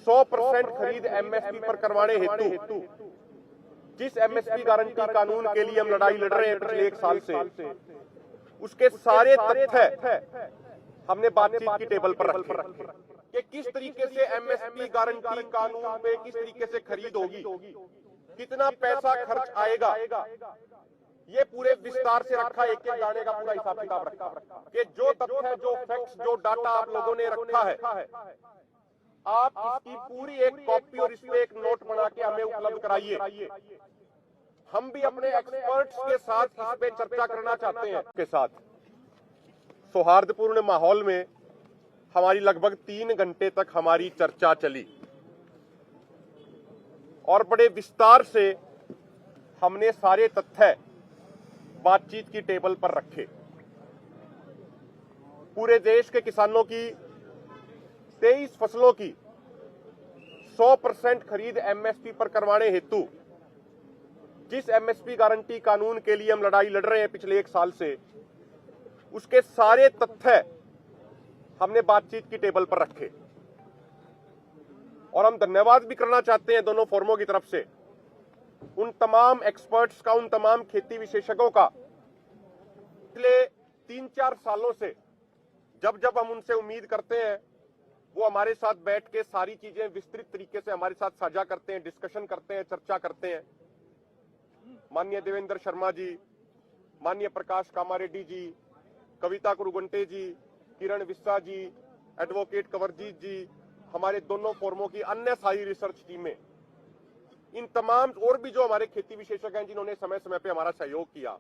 100% खरीद एमएसपी पर करवाने हेतु जिस एमएसपी गारंटी कानून के लिए हम लड़ाई लड़ रहे हैं पिछले 1 साल से, उसके सारे तथ्य हमने बातचीत की टेबल पर रखे कि किस तरीके से एमएसपी गारंटी कानून पे किस तरीके से खरीद होगी, कितना पैसा खर्च आएगा, ये पूरे विस्तार से रखा। एक एक दाने का पूरा हिसाब किताब रखा कि जो तथ्य, जो फैक्ट्स, जो डाटा आप लोगों ने रखा है, आप इसकी पूरी एक कॉपी और इसमें एक नोट बना के हमें उपलब्ध कराइए। हम भी अपने एक्सपर्ट्स के साथ इस पे चर्चा करना चाहते हैं। के साथ सौहार्दपूर्ण माहौल में हमारी लगभग 3 घंटे तक हमारी चर्चा चली और बड़े विस्तार से हमने सारे तथ्य बातचीत की टेबल पर रखे। पूरे देश के किसानों की 23 फसलों की 100% खरीद एमएसपी पर करवाने हेतु जिस एमएसपी गारंटी कानून के लिए हम लड़ाई लड़ रहे हैं पिछले 1 साल से, उसके सारे तथ्य हमने बातचीत की टेबल पर रखे। और हम धन्यवाद भी करना चाहते हैं दोनों फोरमों की तरफ से, उन तमाम एक्सपर्ट्स का, उन तमाम खेती विशेषज्ञों का। पिछले 3-4 सालों से जब जब हम उनसे उम्मीद करते हैं, वो हमारे साथ बैठ के सारी चीजें विस्तृत तरीके से हमारे साथ साझा करते हैं, डिस्कशन करते हैं, चर्चा करते हैं। माननीय देवेंद्र शर्मा जी, माननीय प्रकाश कामारेड्डी जी, कविता कुरुगंटे जी, किरण विस्सा जी, एडवोकेट कंवरजीत जी, हमारे दोनों फोरमों की अन्य सारी रिसर्च टीमें, इन तमाम और भी जो हमारे खेती विशेषज्ञ हैं जिन्होंने समय समय पे हमारा सहयोग किया।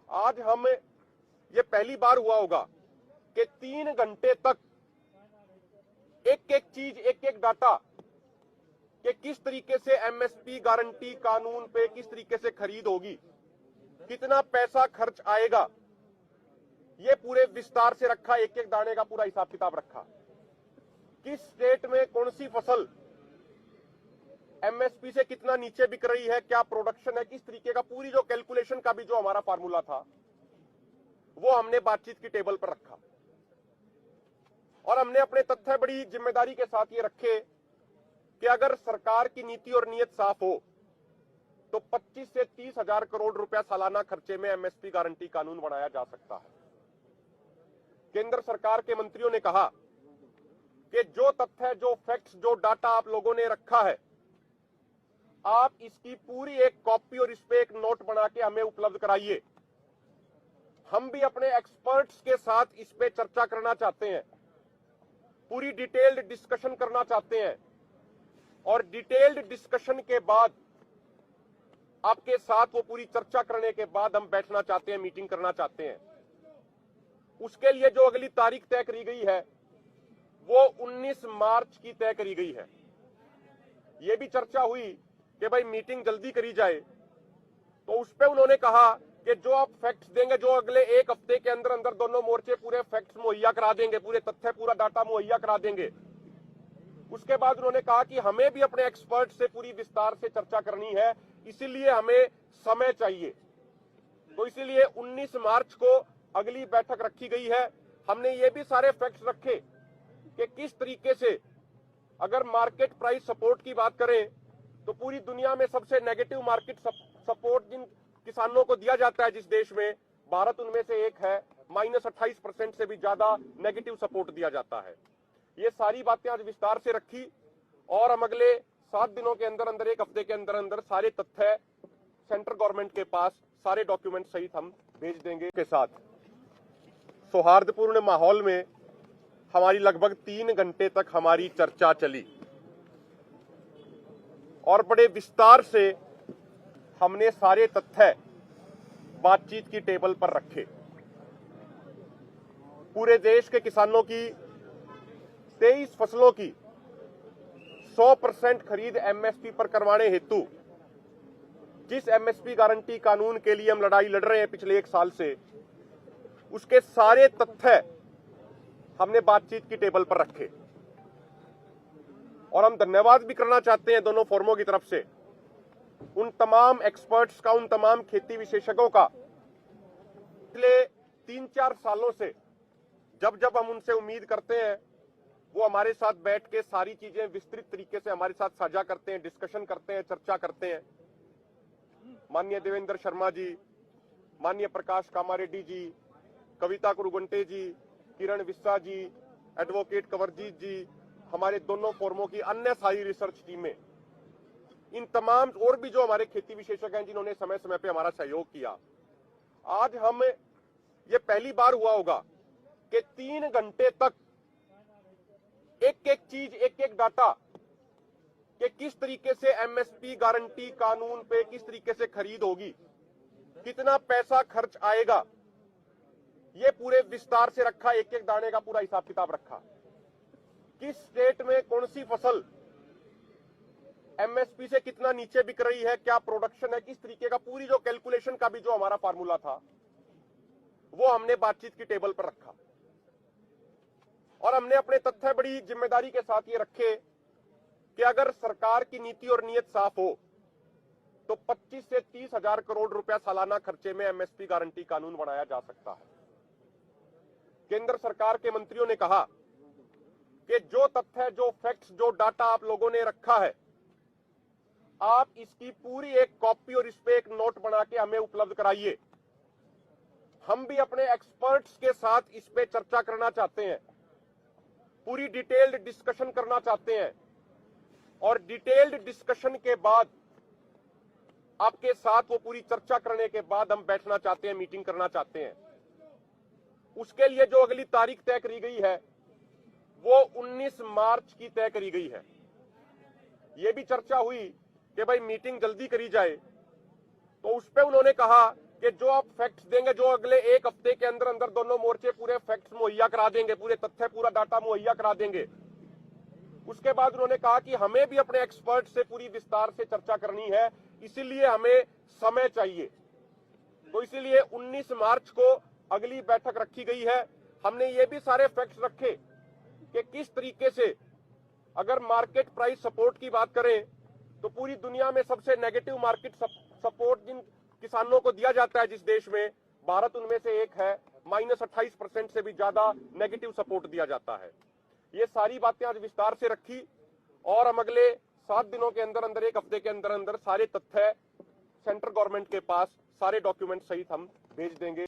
आज हम ये पहली बार हुआ होगा कि 3 घंटे तक एक एक चीज, एक एक डाटा कि किस तरीके से एमएसपी गारंटी कानून पे किस तरीके से खरीद होगी, कितना पैसा खर्च आएगा, ये पूरे विस्तार से रखा। एक एक दाने का पूरा हिसाब किताब रखा। किस स्टेट में कौन सी फसल एमएसपी से कितना नीचे बिक रही है, क्या प्रोडक्शन है, किस तरीके का, पूरी जो कैलकुलेशन का भी जो हमारा फार्मूला था, वो हमने बातचीत की टेबल पर रखा। और हमने अपने तथ्य बड़ी जिम्मेदारी के साथ ये रखे कि अगर सरकार की नीति और नीयत साफ हो तो 25 से 30 हजार करोड़ रुपया सालाना खर्चे में एमएसपी गारंटी कानून बनाया जा सकता है। केंद्र सरकार के मंत्रियों ने कहा कि जो तथ्य, जो फैक्ट्स, जो डाटा आप लोगों ने रखा है, आप इसकी पूरी एक कॉपी और इस पे एक नोट बना के हमें उपलब्ध कराइए। हम भी अपने एक्सपर्ट्स के साथ इस पे चर्चा करना चाहते हैं, पूरी डिटेल्ड डिस्कशन करना चाहते हैं और डिटेल्ड डिस्कशन के बाद आपके साथ वो पूरी चर्चा करने के बाद हम बैठना चाहते हैं, मीटिंग करना चाहते हैं। उसके लिए जो अगली तारीख तय करी गई है वो 19 मार्च की तय करी गई है। ये भी चर्चा हुई कि भाई मीटिंग जल्दी करी जाए, तो उस पे उन्होंने कहा कि जो आप फैक्ट्स देंगे, जो अगले 1 हफ्ते के अंदर अंदर दोनों मोर्चे पूरे फैक्ट्स मुहैया करा देंगे, पूरे तथ्य, पूरा डाटा मुहैया करा देंगे। उसके बाद उन्होंने कहा कि हमें भी अपने एक्सपर्ट से पूरी विस्तार से चर्चा करनी है, इसीलिए हमें समय चाहिए। तो इसीलिए 19 मार्च को अगली बैठक रखी गई है। हमने ये भी सारे फैक्ट्स रखे कि किस तरीके से, अगर मार्केट प्राइस सपोर्ट की बात करें तो पूरी दुनिया में सबसे नेगेटिव मार्केट सपोर्ट जिन किसानों को दिया जाता है जिस देश में, भारत उनमें से एक है। -28% से भी ज्यादा नेगेटिव सपोर्ट दिया जाता है। ये सारी बातें आज विस्तार से रखी और हम अगले 7 दिनों के अंदर अंदर, 1 हफ्ते के अंदर अंदर सारे तथ्य सेंट्रल गवर्नमेंट के पास, सारे डॉक्यूमेंट सहित हम भेज देंगे। के साथ सौहार्दपूर्ण माहौल में हमारी लगभग 3 घंटे तक हमारी चर्चा चली और बड़े विस्तार से हमने सारे तथ्य बातचीत की टेबल पर रखे। पूरे देश के किसानों की 23 फसलों की 100% खरीद एमएसपी पर करवाने हेतु जिस एमएसपी गारंटी कानून के लिए हम लड़ाई लड़ रहे हैं पिछले 1 साल से, उसके सारे तथ्य हमने बातचीत की टेबल पर रखे। और हम धन्यवाद भी करना चाहते हैं दोनों फोरमों की तरफ से, उन तमाम एक्सपर्ट्स का, उन तमाम खेती विशेषज्ञों का। पिछले 3-4 सालों से जब जब हम उनसे उम्मीद करते हैं, वो हमारे साथ बैठ के सारी चीजें विस्तृत तरीके से हमारे साथ साझा करते हैं, डिस्कशन करते हैं, चर्चा करते हैं। माननीय देवेंद्र शर्मा जी, माननीय प्रकाश कामारेड्डी जी, कविता कुरुगुंटे जी, किरण विस्सा जी, एडवोकेट कंवरजीत जी, हमारे दोनों फोरमों की अन्य सारी रिसर्च टीमें, इन तमाम और भी जो हमारे खेती विशेषज्ञ हैं जिन्होंने समय समय पे हमारा सहयोग किया। आज हम ये पहली बार हुआ होगा कि 3 घंटे तक एक एक चीज, एक एक डाटा कि किस तरीके से एमएसपी गारंटी कानून पे किस तरीके से खरीद होगी, कितना पैसा खर्च आएगा, ये पूरे विस्तार से रखा, एक एक दाने का पूरा हिसाब किताब रखा। किस स्टेट में कौन सी फसल एमएसपी से कितना नीचे बिक रही है, क्या प्रोडक्शन है, किस तरीके का पूरी जो कैलकुलेशन का भी जो हमारा फार्मूला था वो हमने बातचीत की टेबल पर रखा। और हमने अपने तथ्य बड़ी जिम्मेदारी के साथ ये रखे कि अगर सरकार की नीति और नीयत साफ हो तो 25 से 30 हजार करोड़ रुपया सालाना खर्चे में एमएसपी गारंटी कानून बनाया जा सकता है। केंद्र सरकार के मंत्रियों ने कहा कि जो तथ्य, जो फैक्ट्स, जो डाटा आप लोगों ने रखा है, आप इसकी पूरी एक कॉपी और इस पे एक नोट बना के हमें उपलब्ध कराइए। हम भी अपने एक्सपर्ट्स के साथ इस पे चर्चा करना चाहते हैं, पूरी डिटेल्ड डिस्कशन करना चाहते हैं और डिटेल्ड डिस्कशन के बाद आपके साथ वो पूरी चर्चा करने के बाद हम बैठना चाहते हैं, मीटिंग करना चाहते हैं। उसके लिए जो अगली तारीख तय करी गई है वो 19 मार्च की तय करी गई है। ये भी चर्चा हुई कि भाई मीटिंग जल्दी करी जाए, तो उस पे उन्होंने कहा कि जो आप फैक्ट्स देंगे, जो अगले एक हफ्ते के अंदर अंदर दोनों मोर्चे पूरे फैक्ट्स मुहैया करा देंगे, पूरे तथ्य, पूरा डाटा मुहैया करा देंगे। उसके बाद उन्होंने कहा कि हमें भी अपने एक्सपर्ट से पूरी विस्तार से चर्चा करनी है, इसीलिए हमें समय चाहिए। तो इसीलिए 19 मार्च को अगली बैठक रखी गई है। हमने ये भी सारे फैक्ट्स रखे कि किस तरीके से अगर मार्केट प्राइस सपोर्ट की बात करें तो पूरी दुनिया में सबसे नेगेटिव मार्केट सपोर्ट जिन किसानों को दिया जाता है जिस देश में, भारत उनमें से एक है। -28% से भी ज्यादा नेगेटिव सपोर्ट दिया जाता है। ये सारी बातें आज विस्तार से रखी और हम अगले 7 दिनों के अंदर अंदर, एक हफ्ते के अंदर अंदर सारे तथ्य सेंट्रल गवर्नमेंट के पास, सारे डॉक्यूमेंट सहित हम भेज देंगे।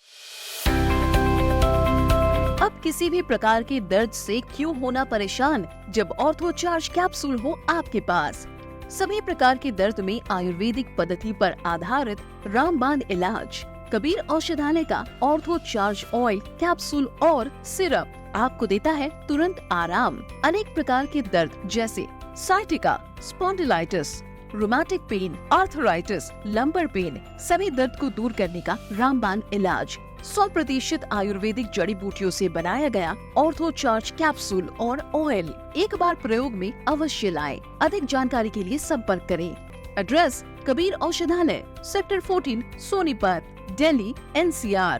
अब किसी भी प्रकार के दर्द से क्यों होना परेशान, जब ऑर्थो चार्ज कैप्सूल हो आपके पास। सभी प्रकार के दर्द में आयुर्वेदिक पद्धति पर आधारित रामबाण इलाज। कबीर औषधालय का ऑर्थो चार्ज ऑयल, कैप्सूल और सिरप आपको देता है तुरंत आराम। अनेक प्रकार के दर्द जैसे sciatica, spondylitis, rheumatic pain, arthritis, lumbar pain, सभी दर्द को दूर करने का रामबाण इलाज। 100% आयुर्वेदिक जड़ी बूटियों से बनाया गया ऑर्थो चार्ज कैप्सूल और ऑयल एक बार प्रयोग में अवश्य लाएं। अधिक जानकारी के लिए संपर्क करें। एड्रेस: कबीर औषधालय, सेक्टर 14, सोनीपत, दिल्ली, NCR।